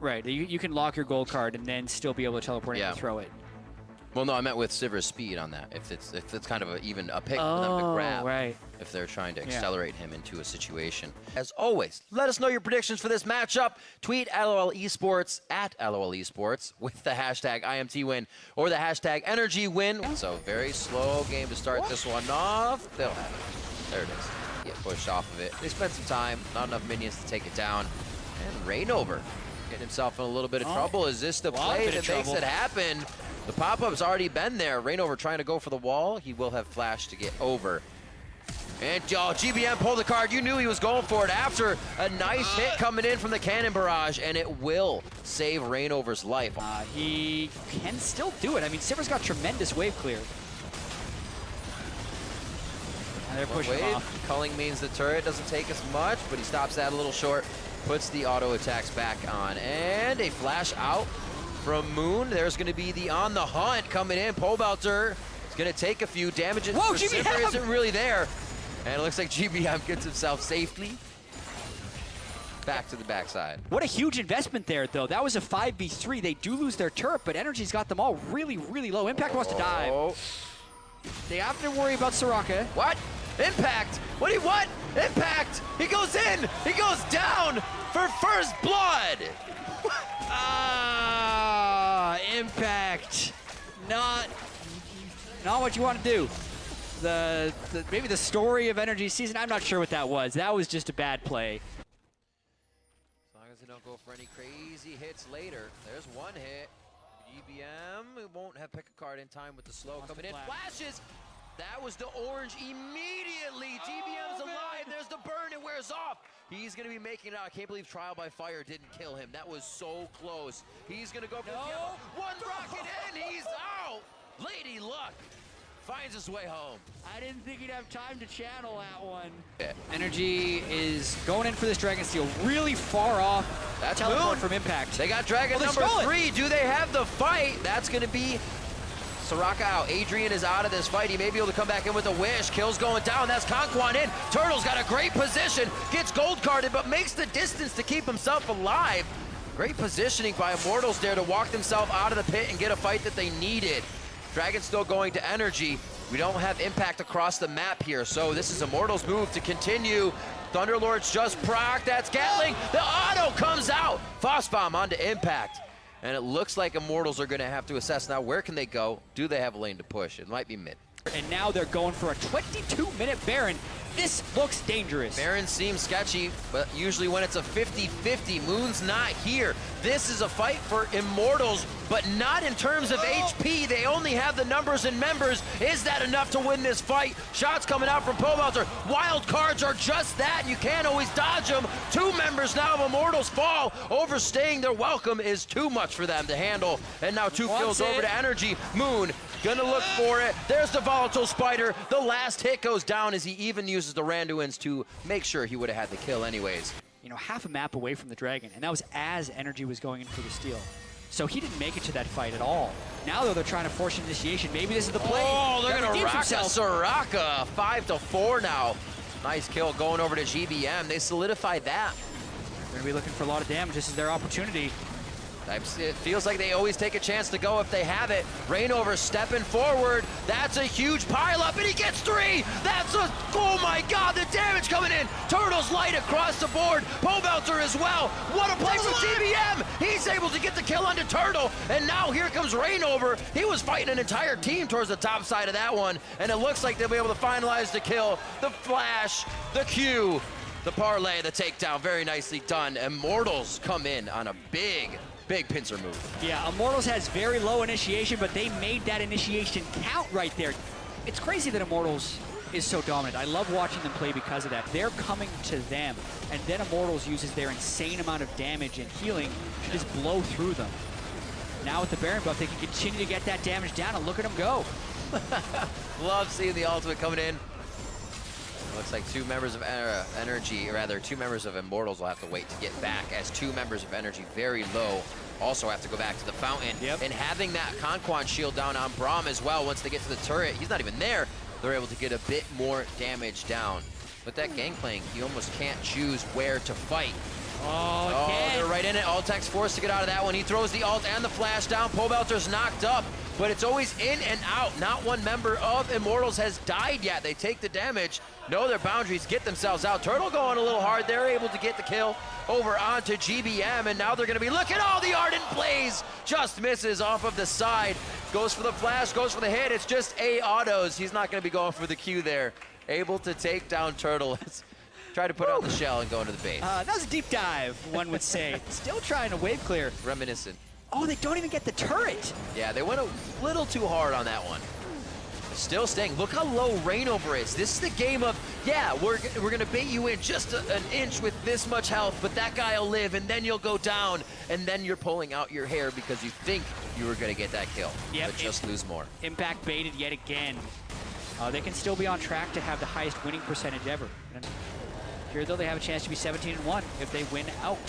Right, you can lock your gold card and then still be able to teleport in and throw it. Well, no, I meant with Sivir's speed on that. If it's kind of even a pick for them to grab, right. if they're trying to accelerate him into a situation. As always, let us know your predictions for this matchup. Tweet LOL Esports at LOL Esports with the hashtag IMT win or the hashtag NRG win. So very slow game to start this one off. They'll have it. There it is. Get pushed off of it. They spent some time, not enough minions to take it down. And Reignover getting himself in a little bit of trouble. Is this the play that makes it happen? The pop-up's already been there. Reignover trying to go for the wall. He will have flash to get over. And GBM pulled the card. You knew he was going for it after a nice hit coming in from the cannon barrage, and it will save Reignover's life. He can still do it. I mean, Sivir's got tremendous wave clear. And they're pushing him off. Culling means the turret doesn't take as much, but he stops that a little short, puts the auto attacks back on, and a flash out from Moon. There's going to be the on the hunt coming in. Pobelter is going to take a few damages. Whoa, Sivir isn't really there. And it looks like GBM gets himself safely back to the backside. What a huge investment there, though. That was a 5v3. They do lose their turret, but NRG's got them all really, really low. Impact wants to dive. They have to worry about Soraka. What? Impact! What? Impact! He goes in! He goes down for first blood! Impact. Not what you want to do. Maybe the story of NRG season, I'm not sure what that was. That was just a bad play. As long as they don't go for any crazy hits later. There's one hit. GBM won't have pick a card in time with the slow coming in. Flashes! That was the orange immediately. GBM's alive. There's the burn. It wears off. He's going to be making it out. I can't believe Trial by Fire didn't kill him. That was so close. He's going to go for the one rocket in. He's out. Lady Luck finds his way home. I didn't think he'd have time to channel that one. NRG is going in for this Dragon Steel really far off. That's teleport from Impact. They got Dragon number 3. Do they have the fight? That's going to be Soraka out. Adrian is out of this fight. He may be able to come back in with a wish. Kill's going down. That's KonKwon in. Turtle's got a great position. Gets gold carded, but makes the distance to keep himself alive. Great positioning by Immortals there to walk themselves out of the pit and get a fight that they needed. Dragon still going to NRG. We don't have Impact across the map here, so this is Immortals' move to continue. Thunderlord's just proc. That's Gatling. The auto comes out. Phosbomb onto Impact. And it looks like Immortals are going to have to assess now, where can they go? Do they have a lane to push? It might be mid. And now they're going for a 22-minute Baron. This looks dangerous. Baron seems sketchy, but usually when it's a 50-50, Moon's not here. This is a fight for Immortals, but not in terms of HP. They only have the numbers and members. Is that enough to win this fight? Shots coming out from Pobelter. Wild cards are just that. You can't always dodge them. 2 members now of Immortals fall. Overstaying their welcome is too much for them to handle. And now 2 kills over to NRG. Moon gonna look for it. There's the volatile spider. The last hit goes down as he even uses the Randuins to make sure he would have had the kill anyways. You know, half a map away from the Dragon, and that was as NRG was going in for the steal. So he didn't make it to that fight at all. Now, though, they're trying to force initiation. Maybe this is the play. Oh, they're gonna rock Soraka. 5-4 now. Nice kill going over to GBM. They solidified that. They're gonna be looking for a lot of damage. This is their opportunity. It feels like they always take a chance to go if they have it. Reignover stepping forward. That's a huge pileup, and he gets 3. That's a, oh my God, the damage coming in. Turtles light across the board. Pobelter as well. What a play from GBM. He's able to get the kill onto Turtle, and now here comes Reignover. He was fighting an entire team towards the top side of that one, and it looks like they'll be able to finalize the kill. The flash, the Q, the parlay, the takedown, very nicely done. Immortals come in on a big pincer move. Yeah, Immortals has very low initiation, but they made that initiation count right there. It's crazy that Immortals is so dominant. I love watching them play because of that. They're coming to them, and then Immortals uses their insane amount of damage and healing to just blow through them. Now with the Baron buff, they can continue to get that damage down, and look at them go. Love seeing the ultimate coming in. Looks like 2 members of NRG, or rather 2 members of Immortals will have to wait to get back, as 2 members of NRG very low also have to go back to the fountain. And having that KonKwon shield down on Braum as well, once they get to the turret, he's not even there, they're able to get a bit more damage down. With that Gangplank, you almost can't choose where to fight. Oh, again. They're right in it. Altec's forced to get out of that one. He throws the ult and the flash down. Pobelter's knocked up, but it's always in and out. Not one member of Immortals has died yet. They take the damage, know their boundaries, get themselves out. Turtle going a little hard. They're able to get the kill over onto GBM, and now they're going to be looking. Oh, the Ardent plays just misses off of the side. Goes for the flash, goes for the hit. It's just A autos. He's not going to be going for the Q there. Able to take down Turtle. Try to put out the shell and go into the base. That was a deep dive, one would say. Still trying to wave clear. Reminiscent. Oh, they don't even get the turret. Yeah, they went a little too hard on that one. Still staying. Look how low Reignover is. This is the game of, yeah, we're going to bait you in just an inch with this much health, but that guy will live, and then you'll go down, and then you're pulling out your hair because you think you were going to get that kill, but just lose more. Impact baited yet again. They can still be on track to have the highest winning percentage ever. And here, though, they have a chance to be 17-1 if they win out.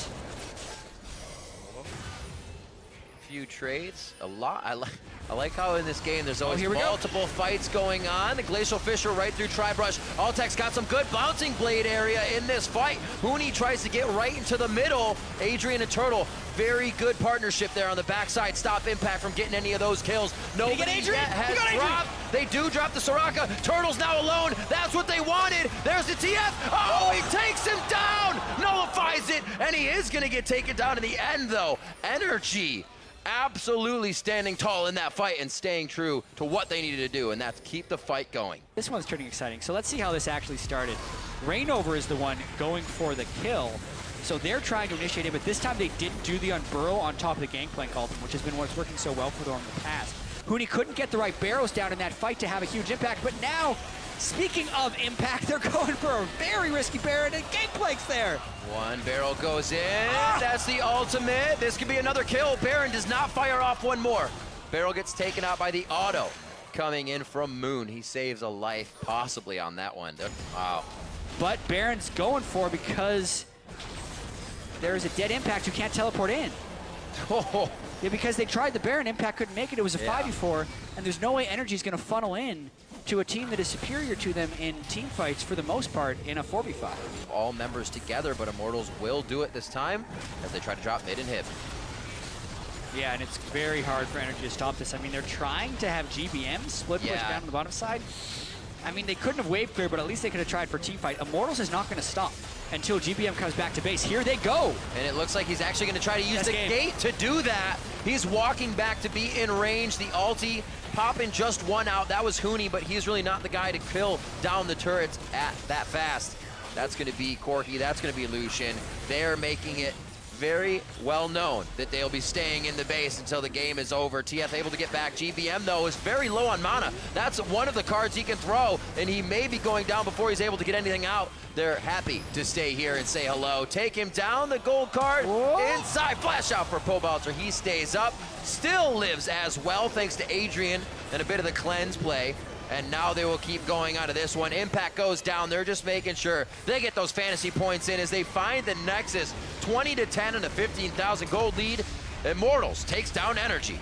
Few trades, a lot. I like how in this game there's always multiple fights going on. The Glacial Fissure right through Tri-Brush. Altec's got some good bouncing blade area in this fight. Huni tries to get right into the middle. Adrian and Turtle, very good partnership there on the backside. Stop Impact from getting any of those kills. Nobody yet has dropped. They do drop the Soraka. Turtle's now alone. That's what they wanted. There's the TF. Oh, he takes him down. Nullifies it, and he is going to get taken down in the end, though. NRG absolutely standing tall in that fight and staying true to what they needed to do, and that's keep the fight going. This one's turning exciting. So let's see how this actually started. Reignover is the one going for the kill. So they're trying to initiate it, but this time they didn't do the unburrow on top of the Gangplank ultimate, which has been what's working so well for them in the past. Huni couldn't get the right barrows down in that fight to have a huge impact, but now, speaking of impact, they're going for a very risky Baron, and Gangplank's there. One barrel goes in. That's the ultimate. This could be another kill. Baron does not fire off one more. Barrel gets taken out by the auto. Coming in from Moon. He saves a life possibly on that one. Wow. But Baron's going for because there's a dead impact who can't teleport in. Oh. Yeah, because they tried the Baron, impact couldn't make it. It was a 5v4, and there's no way energy's going to funnel in to a team that is superior to them in team fights for the most part in a 4v5. All members together, but Immortals will do it this time as they try to drop mid and hip. Yeah, and it's very hard for Energy to stop this. I mean, they're trying to have GBM split push down on the bottom side. I mean, they couldn't have wave clear, but at least they could have tried for team fight. Immortals is not going to stop until GBM comes back to base. Here they go. And it looks like he's actually going to try to use the gate to do that. He's walking back to be in range. The ulti popping just one out. That was Huni, but he's really not the guy to kill down the turrets that fast. That's going to be Corki. That's going to be Lucian. They're making it very well known that they'll be staying in the base until the game is over. TF able to get back. GBM, though, is very low on mana. That's one of the cards he can throw, and he may be going down before he's able to get anything out. They're happy to stay here and say hello. Take him down, the gold card. Inside, flash out for Pobelter. He stays up, still lives as well, thanks to Adrian and a bit of the cleanse play. And now they will keep going out of this one. Impact goes down. They're just making sure they get those fantasy points in as they find the Nexus. 20-10 and a 15,000 gold lead. Immortals takes down Energy.